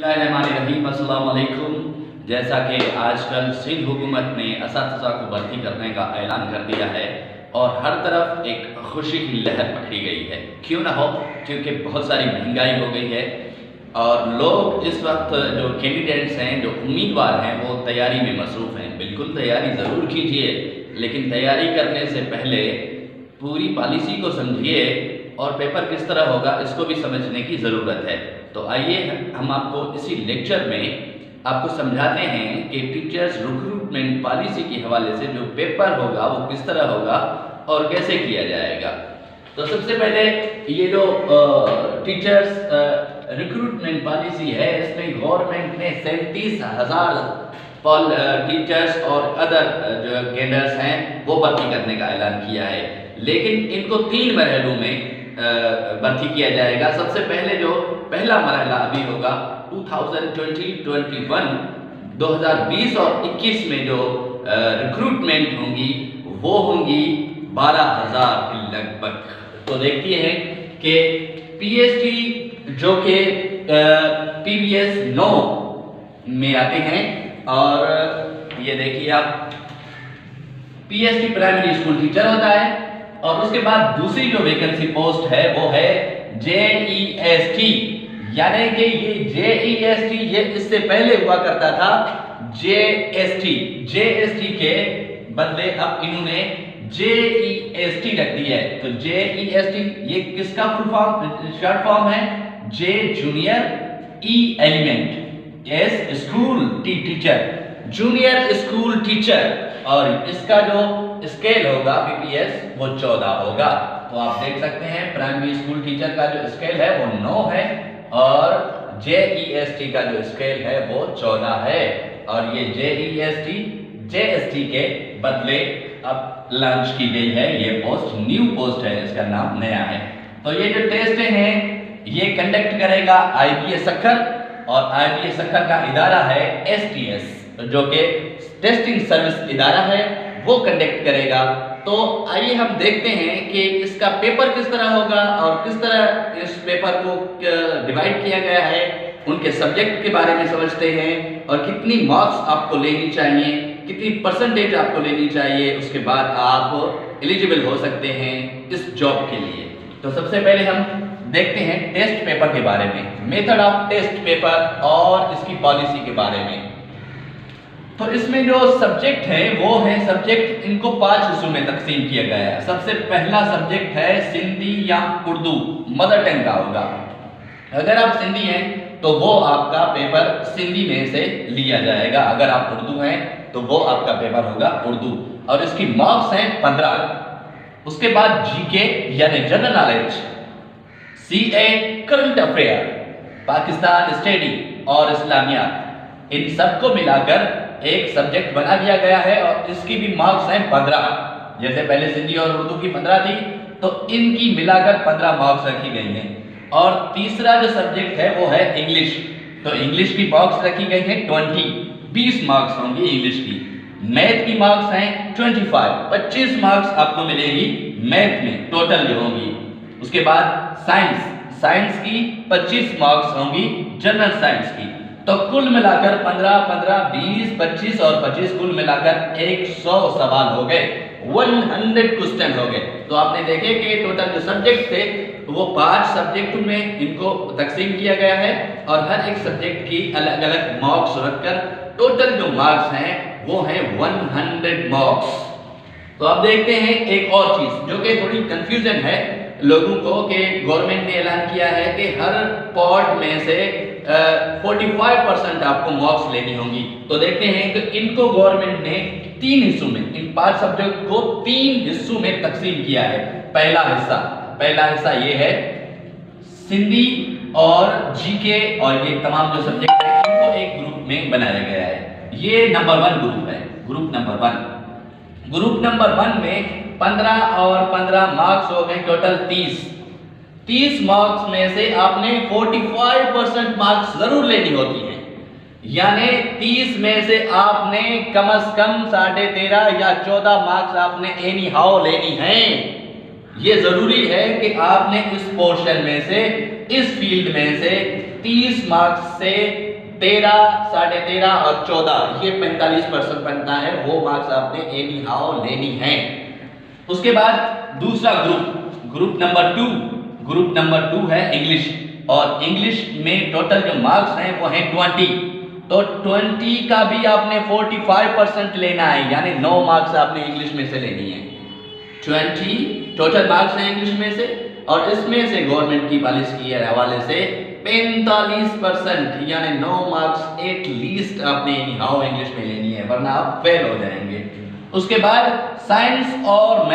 बिस्मिल्लाहिर्रहमानिर्रहीम, अस्सलाम वालेकुम। जैसा कि आजकल सिंध हुकूमत ने असातिज़ा को भर्ती करने का ऐलान कर दिया है और हर तरफ एक खुशी की लहर पकड़ी गई है। क्यों ना हो, क्योंकि बहुत सारी महंगाई हो गई है और लोग इस वक्त जो कैंडिडेट्स हैं, जो उम्मीदवार हैं, वो तैयारी में मसरूफ़ हैं। बिल्कुल तैयारी ज़रूर कीजिए, लेकिन तैयारी करने से पहले पूरी पॉलिसी को समझिए और पेपर किस तरह होगा इसको भी समझने की ज़रूरत है। तो आइए हम आपको इसी लेक्चर में आपको समझाते हैं कि टीचर्स रिक्रूटमेंट पॉलिसी के हवाले से जो पेपर होगा वो किस तरह होगा और कैसे किया जाएगा। तो सबसे पहले ये जो टीचर्स रिक्रूटमेंट पॉलिसी है, इसमें गवर्नमेंट ने 37,000 टीचर्स और अदर जो कैडर्स हैं वो भर्ती करने का ऐलान किया है, लेकिन इनको 3 मरहलों में भर्ती किया जाएगा। सबसे पहले जो पहला मरहला अभी होगा 2020-21 2020 और 21 में जो रिक्रूटमेंट होंगी वो होंगी 12,000 के लगभग। तो देखते हैं कि पीएचडी जो कि पीवीएस 9 में आते हैं, और ये देखिए आप पीएचडी प्राइमरी स्कूल टीचर होता है, और उसके बाद दूसरी जो वैकेंसी पोस्ट है वो है जेईएसटी, यानी कि ये जेईएसटी ये इससे पहले हुआ करता था जेएसटी के बदले अब इन्होंने जेईएसटी रख दी है। तो जेईएसटी ये किसका फुल फॉर्म शॉर्ट फॉर्म है? J junior, E element, S school teacher, junior school teacher, और इसका जो स्केल होगा पीपीएस वो 14 होगा। तो आप देख सकते हैं प्राइमरी स्कूल टीचर का जो स्केल है वो 9 है और जेईएसटी का जो स्केल है वो 14 है, और ये जेएसटी के बदले अब लॉन्च की गई है। ये पोस्ट न्यू पोस्ट है, इसका नाम नया है। तो ये जो टेस्ट हैं ये कंडक्ट करेगा आईबीएस सक्खर, और आईबीएस सक्खर का इदारा है एसटीएस जो कि टेस्टिंग सर्विस इदारा है, वो कंडक्ट करेगा। तो आइए हम देखते हैं कि इसका पेपर किस तरह होगा और किस तरह इस पेपर को डिवाइड किया गया है, उनके सब्जेक्ट के बारे में समझते हैं और कितनी मार्क्स आपको लेनी चाहिए, कितनी परसेंटेज आपको लेनी चाहिए, उसके बाद आप एलिजिबल हो सकते हैं इस जॉब के लिए। तो सबसे पहले हम देखते हैं टेस्ट पेपर के बारे में, मेथड ऑफ टेस्ट पेपर और इसकी पॉलिसी के बारे में। तो इसमें जो सब्जेक्ट है वो है सब्जेक्ट, इनको 5 हिस्सों में तकसीम किया गया है। सबसे पहला सब्जेक्ट है सिंधी या उर्दू, मदर टंग का होगा। अगर आप सिंधी हैं तो वो आपका पेपर सिंधी में से लिया जाएगा, अगर आप उर्दू हैं तो वो आपका पेपर होगा उर्दू, और इसकी मार्क्स हैं 15। उसके बाद जीके यानी general knowledge, CA current affair, Pakistan study और इस्लामियात, इन सबको मिलाकर एक सब्जेक्ट बना दिया गया है और इसकी भी मार्क्स हैं 15। जैसे पहले सिंधी और उर्दू की 15 थी, तो इनकी मिलाकर 15 मार्क्स रखी गई हैं। और तीसरा जो सब्जेक्ट है वो है इंग्लिश, तो इंग्लिश की मार्क्स रखी गई हैं 20 मार्क्स होंगी इंग्लिश की। मैथ की मार्क्स हैं 25 मार्क्स आपको मिलेगी मैथ में टोटल जो होंगी। उसके बाद साइंस की 25 मार्क्स होंगी जनरल साइंस की। तो कुल मिलाकर 15, 20, 25 और 25 कुल मिलाकर 100 सवाल हो गए, 100 क्वेश्चन हो गए। तो आपने देखे कि टोटल जो सब्जेक्ट थे वो 5 सब्जेक्ट में इनको तकसीम किया गया है और हर एक सब्जेक्ट की अलग अलग मार्क्स रखकर टोटल जो मार्क्स हैं वो हैं 100 मार्क्स। तो अब देखते हैं एक और चीज जो कि थोड़ी कंफ्यूजन है लोगों को, कि गवर्नमेंट ने ऐलान किया है कि हर पार्ट में से 45% आपको मार्क्स लेनी होंगी। तो देखते हैं कि इनको गवर्नमेंट ने 3 हिस्सों में, इन 5 सब्जेक्ट को 3 हिस्सों में तकसीम किया है। पहला हिस्सा ये है सिंधी और जीके, और ये तमाम जो सब्जेक्ट है इनको एक ग्रुप में बनाया गया है। ये नंबर 1 ग्रुप है, ग्रुप नंबर 1। ग्रुप नंबर 1 में 15 और 15 मार्क्स हो गए टोटल 30 मार्क्स में से आपने 45% मार्क्स जरूर लेनी होती है, यानी 30 में से आपने कम से कम 13.5 या 14 मार्क्स आपने एनी हाउ लेनी है। ये जरूरी है कि आपने इस पोर्शन में से, इस फील्ड में से 30 मार्क्स से 13, 13.5 और 14 ये 45% बनता है, वो मार्क्स आपने एनी हाउ लेनी है। उसके बाद दूसरा ग्रुप नंबर 2 है इंग्लिश, और इंग्लिश में टोटल जो मार्क्स हैं वो हैं 20, तो 20 का भी आपने 45% लेना है, यानी 9 मार्क्स आपने इंग्लिश में से लेनी है। 20 टोटल मार्क्स हैं इंग्लिश में से, और इसमें से गवर्नमेंट की पॉलिसी के हवाले से 45% यानी 9 मार्क्स एटलीस्ट आपने हाउ इंग्लिश में लेनी है, वरना आप फेल हो जाएंगे। उसके बाद साइंस और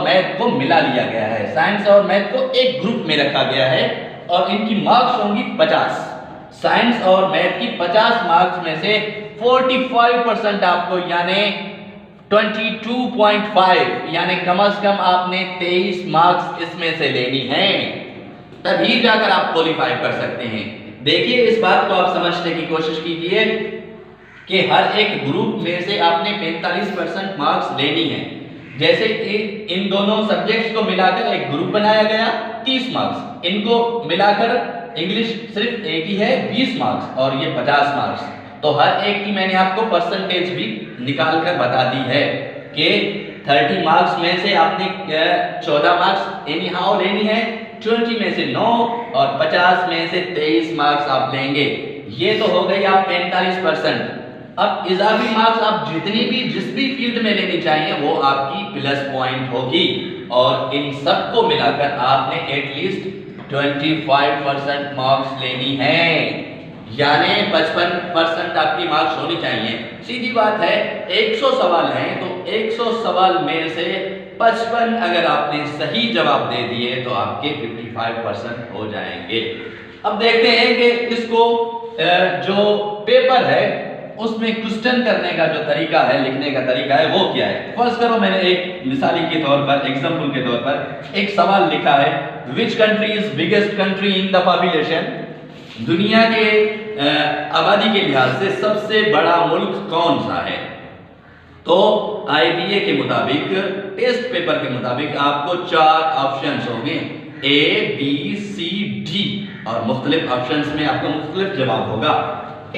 मैथ को मिला लिया गया है, साइंस और मैथ को एक ग्रुप में रखा गया है, और इनकी मार्क्स होंगी 50। साइंस और मैथ की 50 मार्क्स में से 45% आपको यानी 22.5 यानी कम से कम आपने 23 मार्क्स इसमें से लेनी है, तभी जाकर आप क्वालिफाई कर सकते हैं। देखिए इस बात को आप समझने की कोशिश कीजिए कि हर एक ग्रुप में से आपने 45% मार्क्स लेनी है। जैसे इन दोनों सब्जेक्ट्स को मिलाकर एक ग्रुप बनाया गया 30 मार्क्स, इनको मिलाकर इंग्लिश सिर्फ एक ही है 20 मार्क्स और ये 50 मार्क्स, तो हर एक की मैंने आपको परसेंटेज भी निकाल कर बता दी है कि 30 मार्क्स में से आपने 14 मार्क्स एनी हाउ लेनी है, 20 में से 9 और 50 में से 23 मार्क्स आप लेंगे। ये तो हो गई आप 45%। अब इजाफी मार्क्स आप जिस भी फील्ड में लेनी चाहिए वो आपकी प्लस पॉइंट होगी, और इन सबको मिलाकर आपने एटलीस्ट 25% मार्क्स लेनी है, यानी 55% आपकी मार्क्स होनी चाहिए। सीधी बात है, 100 सवाल हैं तो 100 सवाल में से 55 अगर आपने सही जवाब दे दिए तो आपके 55% हो जाएंगे। अब देखते हैं कि इसको जो पेपर है उसमें क्वेश्चन करने का जो तरीका है, लिखने का तरीका है, वो क्या है। फर्स्ट करो, मैंने एक मिसाली के तौर पर, एग्जाम्पल के तौर पर एक सवाल लिखा है, which country is biggest country in the population, दुनिया के आबादी के लिहाज से सबसे बड़ा मुल्क कौन सा है। तो IBA के मुताबिक, टेस्ट पेपर के मुताबिक आपको 4 ऑप्शंस होंगे, A, B, C, D, और मुख्तलिफ ऑप्शंस में आपको मुख्तलिफ जवाब होगा।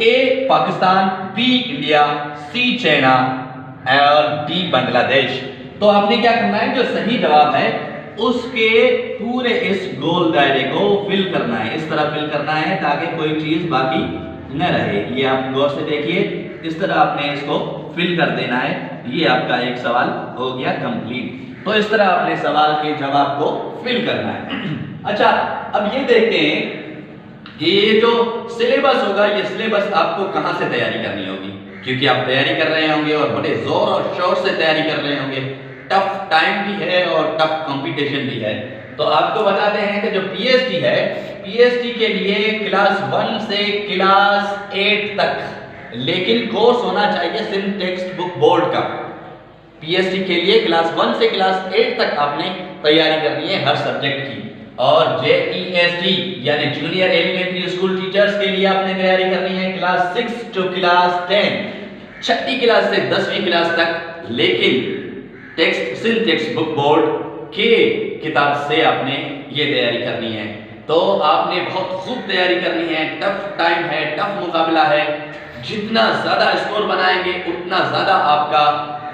A Pakistan, B India, C China और D बांग्लादेश। तो आपने क्या करना है, जो सही जवाब है उसके पूरे इस गोल दायरे को फिल करना है, इस तरह फिल करना है ताकि कोई चीज बाकी न रहे। ये आप गौर से देखिए, इस तरह आपने इसको फिल कर देना है। ये आपका एक सवाल हो गया कंप्लीट। तो इस तरह आपने सवाल के जवाब को फिल करना है। अच्छा, अब ये देखते हैं कि ये जो सिलेबस होगा, ये सिलेबस आपको कहां से तैयारी करनी होगी, क्योंकि आप तैयारी कर रहे होंगे और बड़े जोर और शोर से तैयारी कर रहे होंगे, टफ टाइम भी है और टफ कंपटीशन भी है। तो आपको बताते हैं कि जो PhD है, PhD के लिए क्लास 1 से क्लास 8 तक, लेकिन कोर्स होना चाहिए सिर्फ टेक्स्ट बुक बोर्ड का। PhD के लिए क्लास 1 से क्लास 8 तक आपने तैयारी करनी है हर सब्जेक्ट की, और JEST यानी जूनियर एलिमेंट्री स्कूल टीचर्स के लिए आपने तैयारी करनी है क्लास 6 टू क्लास 10, 6वीं क्लास से 10वीं क्लास तक, लेकिन टेक्स्ट बुक बोर्ड के किताब से आपने ये तैयारी करनी है। तो आपने बहुत खूब तैयारी करनी है, टफ टाइम है, टफ मुकाबला है। जितना ज्यादा स्कोर बनाएंगे उतना ज्यादा आपका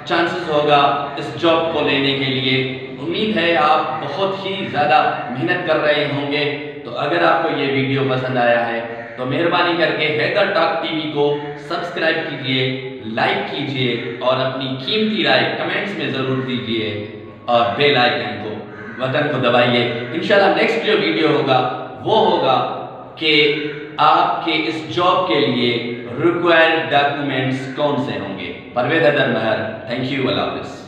चांसेस होगा इस जॉब को लेने के लिए। उम्मीद है आप बहुत ही ज़्यादा मेहनत कर रहे होंगे। तो अगर आपको ये वीडियो पसंद आया है तो मेहरबानी करके हैदर टॉक टीवी को सब्सक्राइब कीजिए, लाइक कीजिए और अपनी कीमती राय कमेंट्स में ज़रूर दीजिए, और बेल आइकन को बटन को दबाइए। इंशाल्लाह नेक्स्ट जो वीडियो होगा वो होगा कि आपके इस जॉब के लिए रिक्वायर्ड डॉक्यूमेंट्स कौन से होंगे। परवेज हैदर महर, थैंक यू, अल्लाह हाफ़िज़।